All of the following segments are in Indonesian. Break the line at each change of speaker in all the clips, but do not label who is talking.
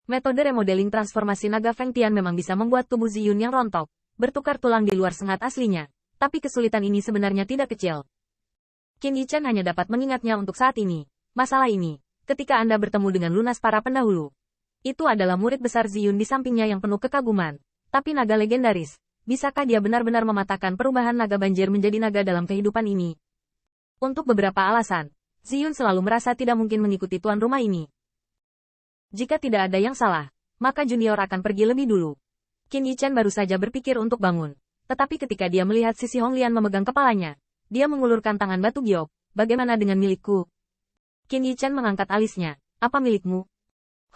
Metode remodeling transformasi naga Feng Tian memang bisa membuat tubuh Ziyun yang rontok, bertukar tulang di luar sengat aslinya, tapi kesulitan ini sebenarnya tidak kecil. Qin Yichen hanya dapat mengingatnya untuk saat ini. Masalah ini, ketika Anda bertemu dengan lunas para pendahulu. Itu adalah murid besar Ziyun di sampingnya yang penuh kekaguman. Tapi naga legendaris, bisakah dia benar-benar mematahkan perubahan naga banjir menjadi naga dalam kehidupan ini? Untuk beberapa alasan, Ziyun selalu merasa tidak mungkin mengikuti tuan rumah ini. Jika tidak ada yang salah, maka junior akan pergi lebih dulu. Qin Yichen baru saja berpikir untuk bangun. Tetapi ketika dia melihat Sisi Honglian memegang kepalanya, dia mengulurkan tangan batu giok. Bagaimana dengan milikku? Qin Yichen mengangkat alisnya. Apa milikmu?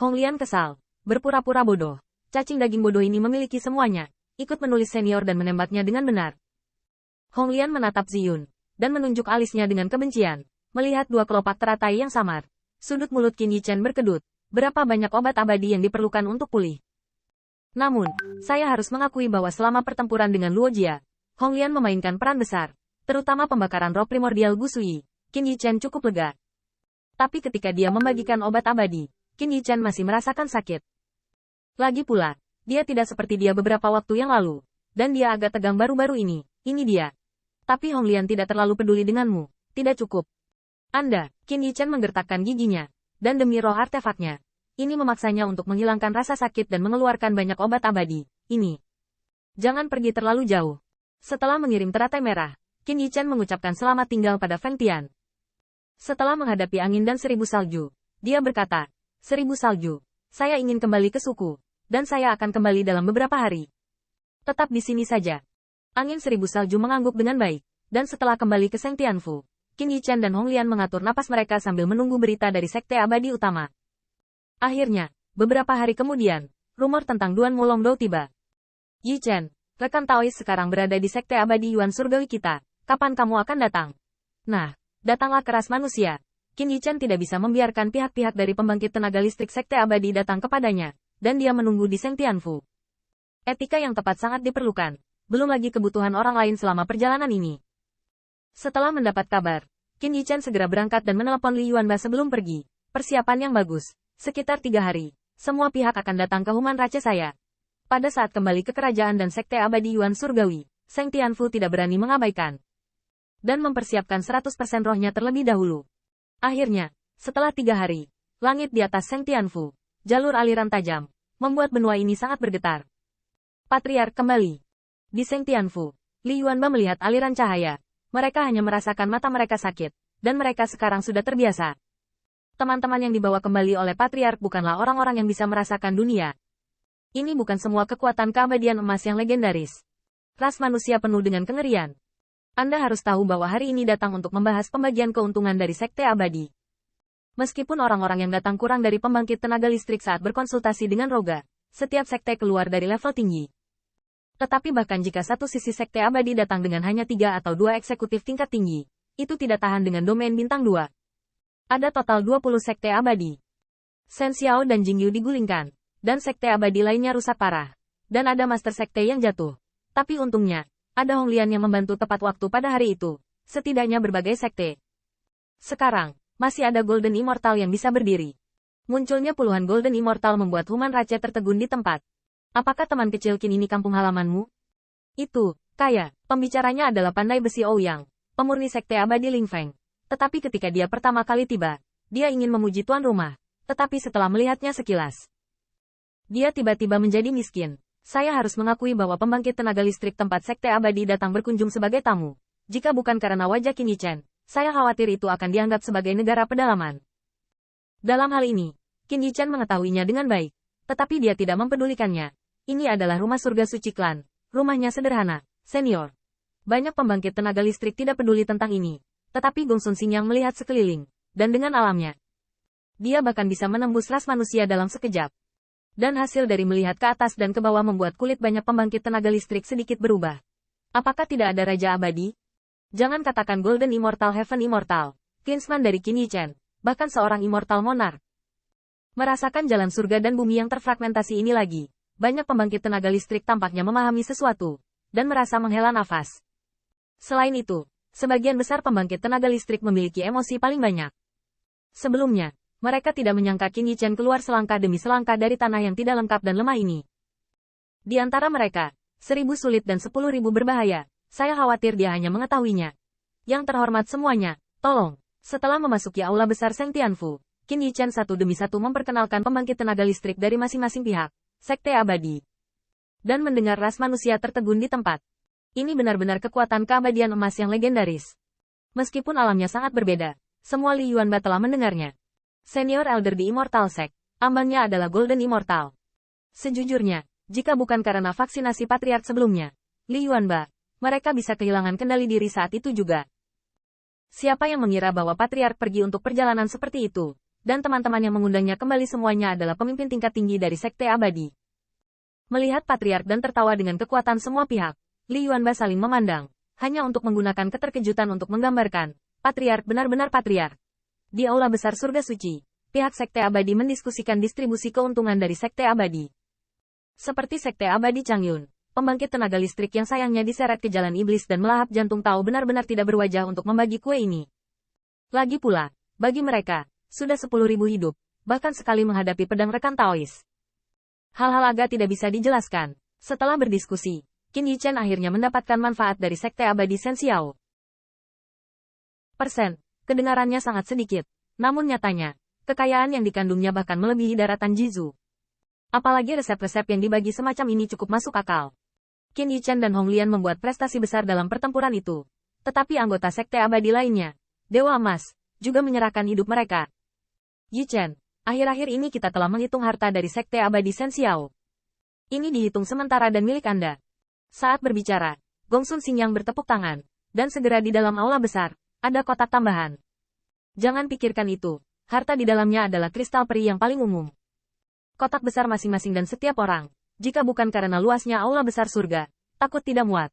Honglian kesal. Berpura-pura bodoh. Cacing daging bodoh ini memiliki semuanya. Ikut menulis senior dan menembaknya dengan benar. Honglian menatap Ziyun, dan menunjuk alisnya dengan kebencian. Melihat dua kelopak teratai yang samar. Sudut mulut Qin Yichen berkedut. Berapa banyak obat abadi yang diperlukan untuk pulih? Namun, saya harus mengakui bahwa selama pertempuran dengan Luo Jia, Honglian memainkan peran besar, terutama pembakaran roh primordial Gusui. Qin Yichen cukup lega. Tapi ketika dia membagikan obat abadi, Qin Yichen masih merasakan sakit. Lagi pula, dia tidak seperti dia beberapa waktu yang lalu, dan dia agak tegang baru-baru ini dia. Tapi Honglian tidak terlalu peduli denganmu, tidak cukup. Anda, Qin Yichen menggertakkan giginya. Dan demi roh artefaknya, ini memaksanya untuk menghilangkan rasa sakit dan mengeluarkan banyak obat abadi. Ini. Jangan pergi terlalu jauh. Setelah mengirim teratai merah, Qin Yichen mengucapkan selamat tinggal pada Feng Tian. Setelah menghadapi angin dan 1000 salju, dia berkata, 1000 salju, saya ingin kembali ke suku, dan saya akan kembali dalam beberapa hari. Tetap di sini saja. Angin 1000 salju mengangguk dengan baik, dan setelah kembali ke Seng Tianfu, Qin Yichen dan Honglian mengatur napas mereka sambil menunggu berita dari Sekte Abadi Utama. Akhirnya, beberapa hari kemudian, rumor tentang Duan Mulongdou tiba. Yichen, rekan Taois sekarang berada di Sekte Abadi Yuan Surgawi kita. Kapan kamu akan datang? Nah, datanglah keras manusia. Qin Yichen tidak bisa membiarkan pihak-pihak dari pembangkit tenaga listrik Sekte Abadi datang kepadanya, dan dia menunggu di Seng Tianfu. Etika yang tepat sangat diperlukan, belum lagi kebutuhan orang lain selama perjalanan ini. Setelah mendapat kabar, Qin Yichen segera berangkat dan menelepon Li Yuanba sebelum pergi. Persiapan yang bagus. Sekitar 3 hari, semua pihak akan datang ke Human Rache saya. Pada saat kembali ke kerajaan dan Sekte Abadi Yuan Surgawi, Seng Tianfu tidak berani mengabaikan. Dan mempersiapkan 100% rohnya terlebih dahulu. Akhirnya, setelah 3 hari, langit di atas Seng Tianfu, jalur aliran tajam, membuat benua ini sangat bergetar. Patriark kembali. Di Seng Tianfu, Li Yuanba melihat aliran cahaya. Mereka hanya merasakan mata mereka sakit, dan mereka sekarang sudah terbiasa. Teman-teman yang dibawa kembali oleh Patriark bukanlah orang-orang yang bisa merasakan dunia. Ini bukan semua kekuatan keabadian emas yang legendaris. Ras manusia penuh dengan kengerian. Anda harus tahu bahwa hari ini datang untuk membahas pembagian keuntungan dari Sekte Abadi. Meskipun orang-orang yang datang kurang dari pembangkit tenaga listrik saat berkonsultasi dengan Roga, setiap sekte keluar dari level tinggi. Tetapi bahkan jika satu sisi Sekte Abadi datang dengan hanya 3 atau 2 eksekutif tingkat tinggi, itu tidak tahan dengan domain bintang 2. Ada total 20 Sekte Abadi. Shen Xiao dan Jing Yu digulingkan, dan Sekte Abadi lainnya rusak parah. Dan ada Master Sekte yang jatuh. Tapi untungnya, ada Honglian yang membantu tepat waktu pada hari itu, setidaknya berbagai sekte. Sekarang, masih ada Golden Immortal yang bisa berdiri. Munculnya puluhan Golden Immortal membuat Human Rache tertegun di tempat. Apakah teman kecil Qin ini kampung halamanmu? Itu, kaya, pembicaranya adalah Pandai Besi Ouyang, pemurni Sekte Abadi Ling Feng. Tetapi ketika dia pertama kali tiba, dia ingin memuji tuan rumah. Tetapi setelah melihatnya sekilas, dia tiba-tiba menjadi miskin. Saya harus mengakui bahwa pembangkit tenaga listrik tempat Sekte Abadi datang berkunjung sebagai tamu. Jika bukan karena wajah Qin Yichen, saya khawatir itu akan dianggap sebagai negara pedalaman. Dalam hal ini, Qin Yichen mengetahuinya dengan baik. Tetapi dia tidak mempedulikannya. Ini adalah rumah surga suci klan. Rumahnya sederhana, senior. Banyak pembangkit tenaga listrik tidak peduli tentang ini. Tetapi Gongsun Xingyang melihat sekeliling. Dan dengan alamnya, dia bahkan bisa menembus ras manusia dalam sekejap. Dan hasil dari melihat ke atas dan ke bawah membuat kulit banyak pembangkit tenaga listrik sedikit berubah. Apakah tidak ada Raja Abadi? Jangan katakan Golden Immortal Heaven Immortal. Kinsman dari Qin Yichen. Bahkan seorang Immortal Monarch. Merasakan jalan surga dan bumi yang terfragmentasi ini lagi, banyak pembangkit tenaga listrik tampaknya memahami sesuatu, dan merasa menghela nafas. Selain itu, sebagian besar pembangkit tenaga listrik memiliki emosi paling banyak. Sebelumnya, Mereka tidak menyangka Qin Yichen keluar selangkah demi selangkah dari tanah yang tidak lengkap dan lemah ini. Di antara mereka, 1000 sulit dan 10.000 berbahaya. Saya khawatir dia hanya mengetahuinya. Yang terhormat semuanya, tolong. Setelah memasuki aula besar Seng Tianfu, Qin Yichen satu demi satu memperkenalkan pembangkit tenaga listrik dari masing-masing pihak, Sekte Abadi. Dan mendengar ras manusia tertegun di tempat. Ini benar-benar kekuatan keabadian emas yang legendaris. Meskipun alamnya sangat berbeda, semua Li Yuanba telah mendengarnya. Senior Elder di Immortal Sect, ambangnya adalah Golden Immortal. Sejujurnya, jika bukan karena vaksinasi Patriark sebelumnya, Li Yuanba, mereka bisa kehilangan kendali diri saat itu juga. Siapa yang mengira bahwa Patriark pergi untuk perjalanan seperti itu, dan teman-teman yang mengundangnya kembali semuanya adalah pemimpin tingkat tinggi dari Sekte Abadi. Melihat Patriark dan tertawa dengan kekuatan semua pihak, Li Yuanba saling memandang, hanya untuk menggunakan keterkejutan untuk menggambarkan, Patriark benar-benar Patriark. Di aula besar surga suci, pihak Sekte Abadi mendiskusikan distribusi keuntungan dari Sekte Abadi. Seperti Sekte Abadi Changyun, pembangkit tenaga listrik yang sayangnya diseret ke jalan iblis dan melahap jantung Tao benar-benar tidak berwajah untuk membagi kue ini. Lagi pula, bagi mereka, sudah 10.000 hidup, bahkan sekali menghadapi pedang rekan Taois. Hal-hal agak tidak bisa dijelaskan. Setelah berdiskusi, Qin Yichen akhirnya mendapatkan manfaat dari Sekte Abadi Sensiao. Kedengarannya sangat sedikit, namun nyatanya, kekayaan yang dikandungnya bahkan melebihi daratan Jizu. Apalagi resep-resep yang dibagi semacam ini cukup masuk akal. Qin Yichen dan Hong Lian membuat prestasi besar dalam pertempuran itu. Tetapi anggota Sekte Abadi lainnya, Dewa Emas, juga menyerahkan hidup mereka. Yichen, akhir-akhir ini kita telah menghitung harta dari Sekte Abadi Sensiao. Ini dihitung sementara dan milik Anda. Saat berbicara, Gong Sun Xingyang bertepuk tangan, dan segera di dalam aula besar, ada kotak tambahan. Jangan pikirkan itu, harta di dalamnya adalah kristal peri yang paling umum. Kotak besar masing-masing dan setiap orang, jika bukan karena luasnya aula besar surga, takut tidak muat.